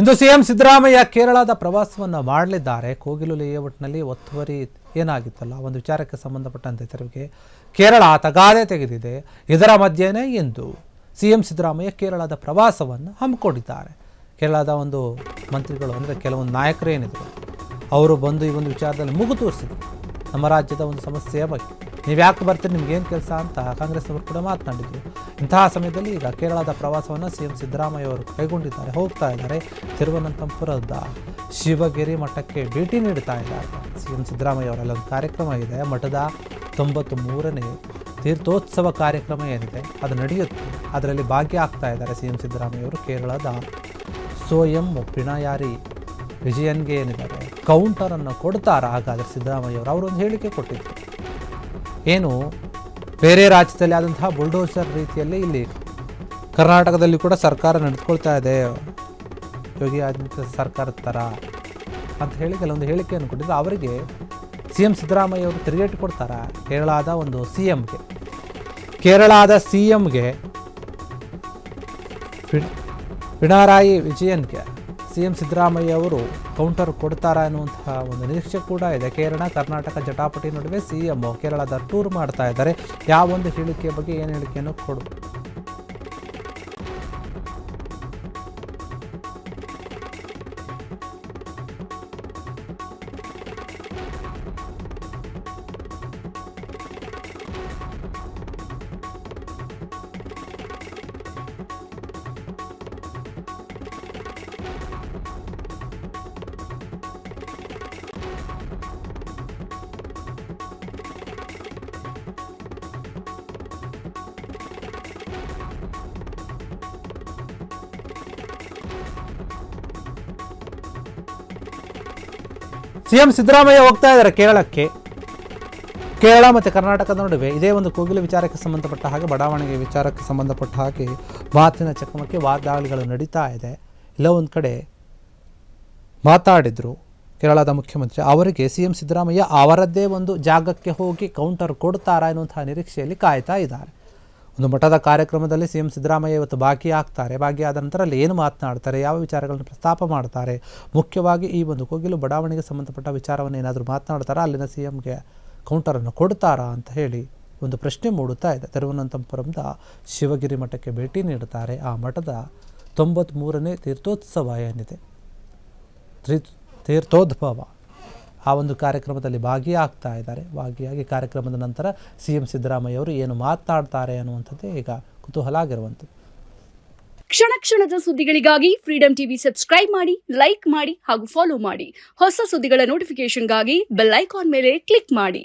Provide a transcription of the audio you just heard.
ಇಂದು CM Siddaramaiah ಕೇರಳದ ಪ್ರವಾಸವನ್ನು ಮಾಡಲಿದ್ದಾರೆ. ಕೋಗಿಲು ಲೇಔಟ್ನಲ್ಲಿ ಒತ್ತುವರಿ ಏನಾಗಿತ್ತಲ್ಲ ಒಂದು ವಿಚಾರಕ್ಕೆ ಸಂಬಂಧಪಟ್ಟಂತೆ ತೆರವಿಗೆ ಕೇರಳ ತಗಾದೆ ತೆಗೆದಿದೆ. ಇದರ ಮಧ್ಯೆನೇ ಇಂದು ಸಿಎಂ ಸಿದ್ದರಾಮಯ್ಯ ಕೇರಳದ ಪ್ರವಾಸವನ್ನು ಹಮ್ಮಿಕೊಂಡಿದ್ದಾರೆ. ಕೇರಳದ ಒಂದು ಮಂತ್ರಿಗಳು ಅಂದರೆ ಕೆಲವೊಂದು ನಾಯಕರು ಏನಿದ್ರು ಅವರು ಬಂದು ಈ ಒಂದು ವಿಚಾರದಲ್ಲಿ ಮೂಗು ತೋರಿಸಿದ್ರು. ನಮ್ಮ ರಾಜ್ಯದ ಒಂದು ಸಮಸ್ಯೆಯ ಬಗ್ಗೆ ನೀವು ಯಾಕೆ ಬರ್ತೀರಿ, ನಿಮ್ಗೇನು ಕೆಲಸ ಅಂತ ಕಾಂಗ್ರೆಸ್ನವರು ಕೂಡ ಮಾತನಾಡಿದರು. ಇಂತಹ ಸಮಯದಲ್ಲಿ ಈಗ ಕೇರಳದ ಪ್ರವಾಸವನ್ನು ಸಿಎಂ ಸಿದ್ದರಾಮಯ್ಯ ಅವರು ಕೈಗೊಂಡಿದ್ದಾರೆ. ಹೋಗ್ತಾ ಇದ್ದಾರೆ ತಿರುವನಂತಪುರದ ಶಿವಗಿರಿ ಮಠಕ್ಕೆ ಭೇಟಿ ನೀಡ್ತಾ ಇದ್ದಾರೆ ಸಿಎಂ ಸಿದ್ದರಾಮಯ್ಯ ಅವರೆಲ್ಲ. ಒಂದು ಕಾರ್ಯಕ್ರಮ ಇದೆ, ಮಠದ 93ನೇ ತೀರ್ಥೋತ್ಸವ ಕಾರ್ಯಕ್ರಮ ಏನಿದೆ ಅದು ನಡೆಯುತ್ತೆ. ಅದರಲ್ಲಿ ಭಾಗಿಯಾಗ್ತಾ ಇದ್ದಾರೆ ಸಿಎಂ ಸಿದ್ದರಾಮಯ್ಯ ಅವರು. ಕೇರಳದ ಸೋಯಂ ಪಿಣಯಾರಿ ವಿಜಯನ್ಗೆ ಏನಿದ್ದಾರೆ ಕೌಂಟರನ್ನು ಕೊಡ್ತಾರ. ಹಾಗಾದರೆ ಸಿದ್ದರಾಮಯ್ಯ ಅವರು ಒಂದು ಹೇಳಿಕೆ ಕೊಟ್ಟಿದ್ರು, ಏನು ಬೇರೆ ರಾಜ್ಯದಲ್ಲಿ ಆದಂತಹ ಬುಲ್ಡೋಸರ್ ರೀತಿಯಲ್ಲಿ ಇಲ್ಲಿ ಕರ್ನಾಟಕದಲ್ಲಿ ಕೂಡ ಸರ್ಕಾರ ನಡೆದುಕೊಳ್ತಾ ಇದೆ ಯೋಗಿ ಆದಿತ್ಯನಾಥ್ ಸರ್ಕಾರದ ಥರ ಅಂತ ಹೇಳಿ ಕೆಲವೊಂದು ಹೇಳಿಕೆಯನ್ನು ಕೊಟ್ಟಿದ್ರು. ಅವರಿಗೆ ಸಿಎಂ ಸಿದ್ದರಾಮಯ್ಯ ಅವರು ತಿರುಗೇಟು ಕೊಡ್ತಾರೆ. ಕೇರಳದ ಒಂದು ಸಿಎಂಗೆ, ಕೇರಳದ ಸಿಎಂಗೆ ಪಿಣರಾಯಿ ವಿಜಯನ್ಗೆ ಸಿಎಂ ಸಿದ್ದರಾಮಯ್ಯ ಅವರು ಕೌಂಟರ್ ಕೊಡ್ತಾರಾ ಎನ್ನುವಂತಹ ಒಂದು ನಿರೀಕ್ಷೆ ಕೂಡ ಇದೆ. ಕೇರಳ ಕರ್ನಾಟಕ ಜಟಾಪಟಿ ನಡುವೆ ಸಿಎಂ ಕೇರಳದ ಟೂರ್ ಮಾಡ್ತಾ ಇದ್ದಾರೆ. ಯಾವ ಒಂದು ಹೇಳಿಕೆಯ ಬಗ್ಗೆ ಏನು ಹೇಳಿಕೆಯನ್ನು ಕೊಡು ಸಿಎಂ ಸಿದ್ದರಾಮಯ್ಯ ಹೋಗ್ತಾ ಇದ್ದಾರೆ ಕೇರಳಕ್ಕೆ. ಕೇರಳ ಮತ್ತು ಕರ್ನಾಟಕದ ನಡುವೆ ಇದೇ ಒಂದು ಕೋಗಿಲು ವಿಚಾರಕ್ಕೆ ಸಂಬಂಧಪಟ್ಟ ಹಾಗೆ, ಬಡಾವಣೆಗೆ ವಿಚಾರಕ್ಕೆ ಸಂಬಂಧಪಟ್ಟ ಹಾಗೆ ಮಾತಿನ ಚಕಮಕಿ ವಾಗ್ದಾಳಿಗಳು ನಡೀತಾ ಇದೆ. ಇಲ್ಲ ಒಂದು ಕಡೆ ಮಾತಾಡಿದ್ರು ಕೇರಳದ ಮುಖ್ಯಮಂತ್ರಿ, ಅವರಿಗೆ ಸಿಎಂ ಸಿದ್ದರಾಮಯ್ಯ ಅವರದ್ದೇ ಒಂದು ಜಾಗಕ್ಕೆ ಹೋಗಿ ಕೌಂಟರ್ ಕೊಡ್ತಾರಾ ಎನ್ನುವಂತಹ ನಿರೀಕ್ಷೆಯಲ್ಲಿ ಕಾಯ್ತಾ ಇದ್ದಾರೆ. ಒಂದು ಮಠದ ಕಾರ್ಯಕ್ರಮದಲ್ಲಿ ಸಿಎಂ ಸಿದ್ದರಾಮಯ್ಯ ಇವತ್ತು ಭಾಗಿಯಾಗ್ತಾರೆ. ಭಾಗಿಯಾದ ನಂತರ ಅಲ್ಲಿ ಏನು ಮಾತನಾಡ್ತಾರೆ, ಯಾವ ವಿಚಾರಗಳನ್ನು ಪ್ರಸ್ತಾಪ ಮಾಡ್ತಾರೆ, ಮುಖ್ಯವಾಗಿ ಈ ಒಂದು ಕೋಗಿಲು ಬಡಾವಣೆಗೆ ಸಂಬಂಧಪಟ್ಟ ವಿಚಾರವನ್ನು ಏನಾದರೂ ಮಾತನಾಡ್ತಾರಾ, ಅಲ್ಲಿನ ಸಿಎಂಗೆ ಕೌಂಟರನ್ನು ಕೊಡ್ತಾರಾ ಅಂತ ಹೇಳಿ ಒಂದು ಪ್ರಶ್ನೆ ಮೂಡುತ್ತಾ ಇದೆ. ತಿರುವನಂತಪುರದ ಶಿವಗಿರಿ ಮಠಕ್ಕೆ ಭೇಟಿ ನೀಡುತ್ತಾರೆ. ಆ ಮಠದ 93ನೇ ತೀರ್ಥೋತ್ಸವ ಏನಿದೆ, ತೀರ್ಥೋದ್ಭವ, ಆ ಒಂದು ಕಾರ್ಯಕ್ರಮದಲ್ಲಿ ಭಾಗಿಯಾಗ್ತಾ ಇದ್ದಾರೆ. ಭಾಗಿಯಾಗಿ ಕಾರ್ಯಕ್ರಮದ ನಂತರ ಸಿಎಂ ಸಿದ್ದರಾಮಯ್ಯ ಅವರು ಏನು ಮಾತನಾಡ್ತಾರೆ ಅನ್ನುವಂಥದ್ದೇ ಈಗ ಕುತೂಹಲ ಆಗಿರುವಂಥದ್ದು. ಕ್ಷಣ ಕ್ಷಣದ ಸುದ್ದಿಗಳಿಗಾಗಿ ಫ್ರೀಡಂ ಟಿವಿ ಸಬ್ಸ್ಕ್ರೈಬ್ ಮಾಡಿ, ಲೈಕ್ ಮಾಡಿ ಹಾಗೂ ಫಾಲೋ ಮಾಡಿ. ಹೊಸ ಸುದ್ದಿಗಳ ನೋಟಿಫಿಕೇಶನ್ಗಾಗಿ ಬೆಲ್ ಐಕಾನ್ ಮೇಲೆ ಕ್ಲಿಕ್ ಮಾಡಿ.